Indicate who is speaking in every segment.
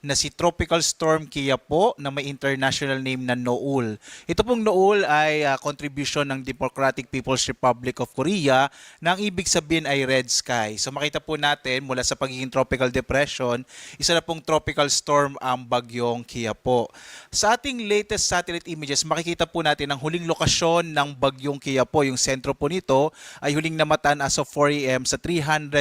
Speaker 1: na si Tropical Storm Kia po na may international name na Noul. Ito pong Noul ay contribution ng Democratic People's Republic of Korea na ang ibig sabihin ay red sky. So makita po natin mula sa pagiging tropical depression, isa na pong tropical storm ang bagyong Kia po. Sa ating latest satellite images, makikita po natin ang huling lokasyon ng bagyong Kia po. Yung sentro po nito ay huling namataan as of 4 a.m. sa 345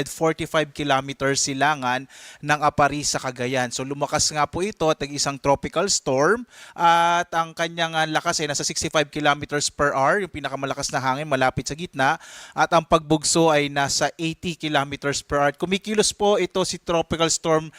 Speaker 1: kilometers silangan ng Aparis sa Cagayan. So lumakas nga po ito at isang tropical storm at ang kanyang lakas ay nasa 65 kilometers per hour, yung pinakamalakas na hangin malapit sa gitna, at ang pagbugso ay nasa 80 kilometers per hour. Kumikilos po ito si tropical storm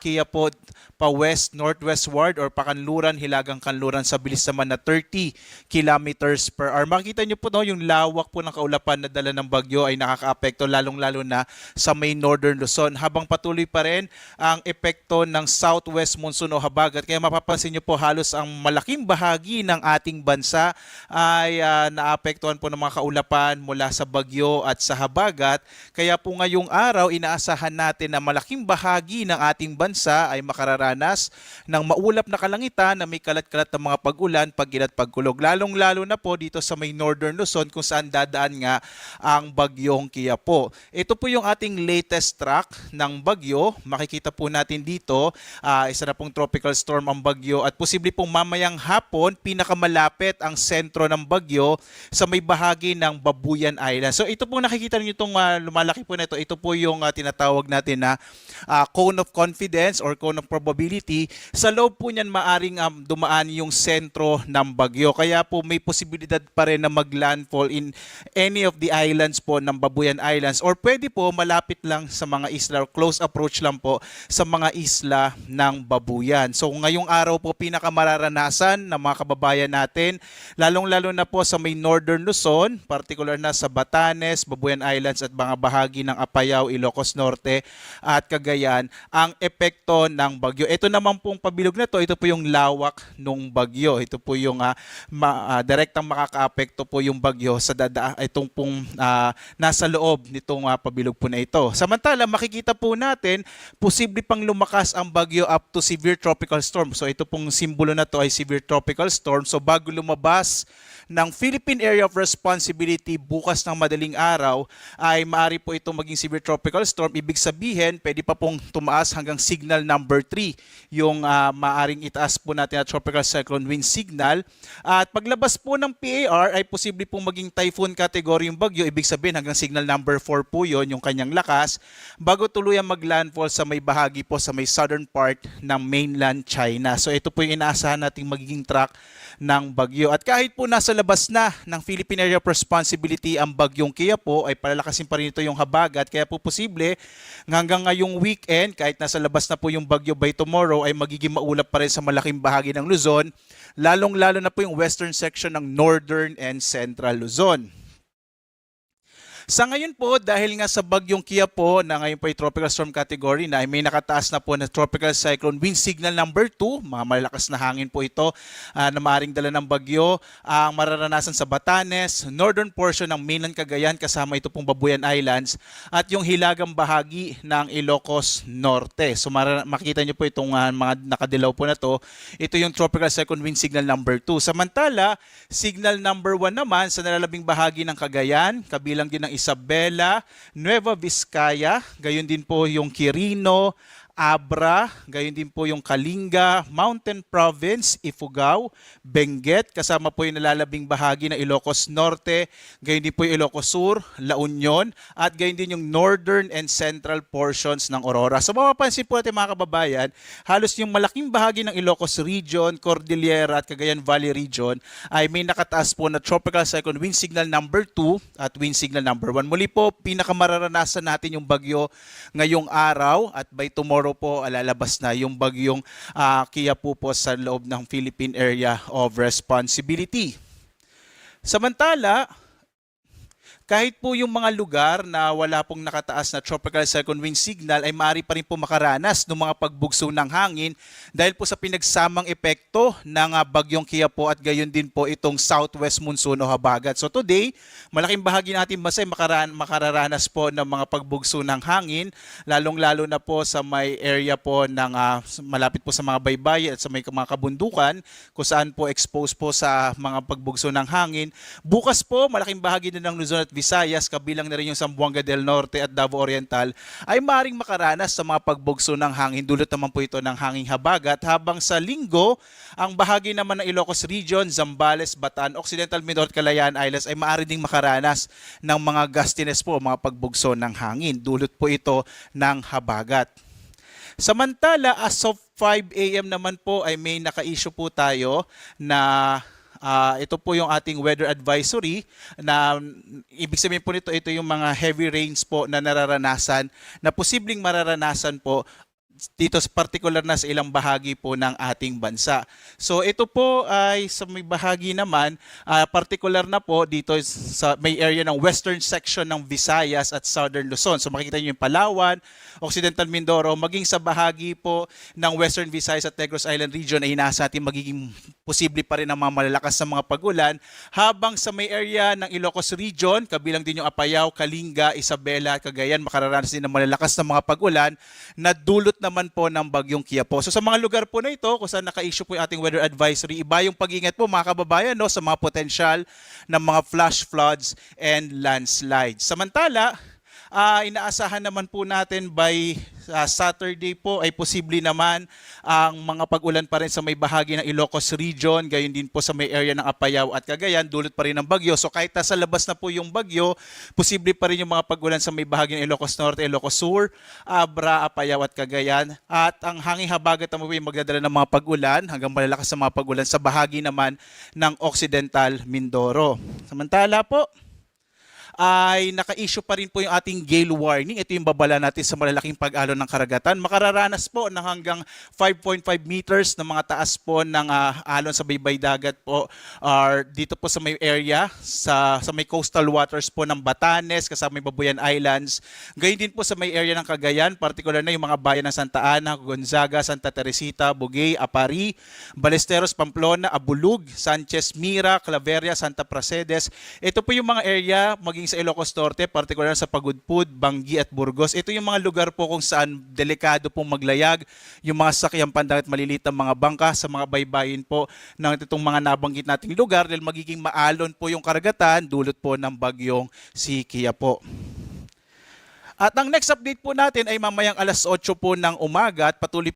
Speaker 1: Kia po pa west northwestward or pakanluran hilagang kanluran sa bilis naman na 30 kilometers per hour. Makita niyo po no, yung lawak po ng kaulapan na dala ng bagyo ay nakakaapekto lalong-lalo na sa may northern Luzon, habang patuloy pa rin ang epekto ng southwest monsoon o habagat. Kaya mapapansin nyo po halos ang malaking bahagi ng ating bansa ay naapektuhan po ng mga kaulapan mula sa bagyo at sa habagat. Kaya po ngayong araw inaasahan natin na malaking bahagi ng ating bansa ay makararanas ng maulap na kalangitan na may kalat-kalat ng mga pag-ulan, pag-inat, pagkulog. Lalong-lalo na po dito sa may northern Luzon kung saan dadaan nga ang bagyong Kia po. Ito po yung ating latest track ng bagyo. Makikita po natin dito isa na pong tropical storm ang bagyo at posible pong mamayang hapon pinakamalapit ang sentro ng bagyo sa may bahagi ng Babuyan Island. So ito pong nakikita niyo itong lumalaki po na ito po yung tinatawag natin na cone of confidence or cone of probability. Sa loob po niyan maaring dumaan yung sentro ng bagyo. Kaya po may posibilidad pa rin na maglandfall in any of the islands po ng Babuyan Islands, or pwede po malapit lang sa mga isla, close approach lang po sa mga isla ng Babuyan. So ngayong araw po pinakamararanasan ng mga kababayan natin, lalong-lalo na po sa may northern Luzon, particular na sa Batanes, Babuyan Islands at mga bahagi ng Apayao, Ilocos Norte at Cagayan, ang epekto ng bagyo. Ito naman pong pabilog na ito po yung lawak ng bagyo. Ito po yung direktang makakaapekto po yung bagyo sa itong pong nasa loob nitong pabilog po na ito. Samantala, makikita po natin posible pang lumakas ang bagyo up to severe tropical storm. So ito pong simbolo na to ay severe tropical storm. So bago lumabas ng Philippine Area of Responsibility bukas ng madaling araw ay maaari po itong maging severe tropical storm. Ibig sabihin, pwede pa pong tumaas hanggang signal number 3 yung maaring itaas po natin at tropical cyclone wind signal. At paglabas po ng PAR ay posible pong maging typhoon category yung bagyo. Ibig sabihin hanggang signal number 4 po yon yung kanyang lakas bago tuluyang maglandfall sa may bahagi po sa may southern part ng mainland China. So ito po yung inaasahan nating magiging track ng bagyo. At kahit po nasa labas na ng Philippine Area of Responsibility ang bagyong Kia po, ay palalakasin pa rin ito yung habagat. Kaya po posible hanggang ngayong weekend, kahit nasa labas na po yung bagyo by tomorrow, ay magiging maulap pa rin sa malaking bahagi ng Luzon, lalong-lalo na po yung western section ng northern and central Luzon. Sa ngayon po, dahil nga sa bagyong Kia po na ngayon po ay tropical storm category na, ay may nakataas na po na tropical cyclone wind signal number 2. Mga malalakas na hangin po ito na maaaring dala ng bagyo. Ang mararanasan sa Batanes, northern portion ng mainland Cagayan, kasama ito pong Babuyan Islands, at yung hilagang bahagi ng Ilocos Norte. So makikita nyo po itong mga nakadilaw po na to. Ito yung tropical cyclone wind signal number 2. Samantala, signal number 1 naman sa nalalabing bahagi ng Cagayan, kabilang din ng Isabela, Nueva Vizcaya, gayon din po yung Quirino, Abra, gayon din po yung Kalinga, Mountain Province, Ifugao, Benguet, kasama po yung nalalabing bahagi ng Ilocos Norte, gayon din po yung Ilocos Sur, La Union, at gayon din yung northern and central portions ng Aurora. So mapapansin po natin mga kababayan, halos yung malaking bahagi ng Ilocos Region, Cordillera at Cagayan Valley Region ay may nakataas po na tropical cyclone wind signal number 2 at wind signal number 1. Muli po, pinakamararanasan natin yung bagyo ngayong araw, at by tomorrow po lalabas na yung bagyong Kia po sa loob ng Philippine Area of Responsibility. Samantala, kahit po yung mga lugar na wala pong nakataas na tropical cyclone wind signal ay maaari pa rin po makaranas ng mga pagbugso ng hangin dahil po sa pinagsamang epekto ng bagyong Qiapo at gayon din po itong southwest monsoon o habagat. So today, malaking bahagi natin masay makararanas po ng mga pagbugso ng hangin, lalong-lalo na po sa may area po ng malapit po sa mga baybayin at sa may mga kabundukan kung saan po exposed po sa mga pagbugso ng hangin. Bukas po, malaking bahagi din ng Luzon at Visayas, kabilang na rin yung Zamboanga del Norte at Davao Oriental, ay maaaring makaranas sa mga pagbugso ng hangin. Dulot naman po ito ng hanging habagat. Habang sa linggo, ang bahagi naman ng Ilocos Region, Zambales, Bataan, Occidental Mindoro at Calayan Islands ay maaari ding makaranas ng mga gustiness po, mga pagbugso ng hangin. Dulot po ito ng habagat. Samantala, as of 5 a.m. naman po ay may naka-issue po tayo na ito po yung ating weather advisory na ibig sabihin po nito, ito yung mga heavy rains po na nararanasan, na posibleng mararanasan po dito particular na sa ilang bahagi po ng ating bansa. So ito po ay sa may bahagi naman, particular na po dito sa may area ng western section ng Visayas at southern Luzon. So makikita niyo yung Palawan, Occidental Mindoro, maging sa bahagi po ng western Visayas at Negros Island region ay inaasa natin magiging posible pa rin ang mga malalakas na mga pagulan. Habang sa may area ng Ilocos region, kabilang din yung Apayao, Kalinga, Isabela, Cagayan, makararanas din ng malalakas na mga pagulan na dulot naman po ng bagyong Qiapo. So sa mga lugar po na ito, kung saan naka-issue po yung ating weather advisory, iba yung pag-ingat po mga kababayan, no, sa mga potensyal ng mga flash floods and landslides. Samantala, inaasahan naman po natin by Saturday po ay posible naman ang mga pag-ulan pa rin sa may bahagi ng Ilocos region, gayon din po sa may area ng Apayao at Cagayan, dulot pa rin ng bagyo. So kahit nasa labas na po yung bagyo, posible pa rin yung mga pag-ulan sa may bahagi ng Ilocos Norte, Ilocos Sur, Abra, Apayao at Cagayan. At ang hanging habagat naman po yung magdadala ng mga pag-ulan hanggang malalakas sa mga pag-ulan sa bahagi naman ng Occidental Mindoro. Samantala po, ay naka-issue pa rin po yung ating gale warning. Ito yung babala natin sa malalaking pag-alon ng karagatan. Makararanas po ng hanggang 5.5 meters na mga taas po ng alon sa baybay dagat po or dito po sa may area, sa may coastal waters po ng Batanes, kasama yung Babuyan Islands. Gayun din po sa may area ng Cagayan, particular na yung mga bayan ng Santa Ana, Gonzaga, Santa Teresita, Bugay, Apari, Balesteros, Pamplona, Abulug, Sanchez, Mira, Claveria, Santa Pracedes. Ito po yung mga area maging sa Ilocos Norte, particular sa Pagudpud, Bangi at Burgos. Ito yung mga lugar po kung saan delikado pong maglayag yung mga sakyang pandagat maliliit na mga bangka sa mga baybayin po ng itong mga nabanggit nating lugar dahil magiging maalon po yung karagatan dulot po ng bagyong si Qiapo. At ang next update po natin ay mamayang alas 8 po ng umaga at patuloy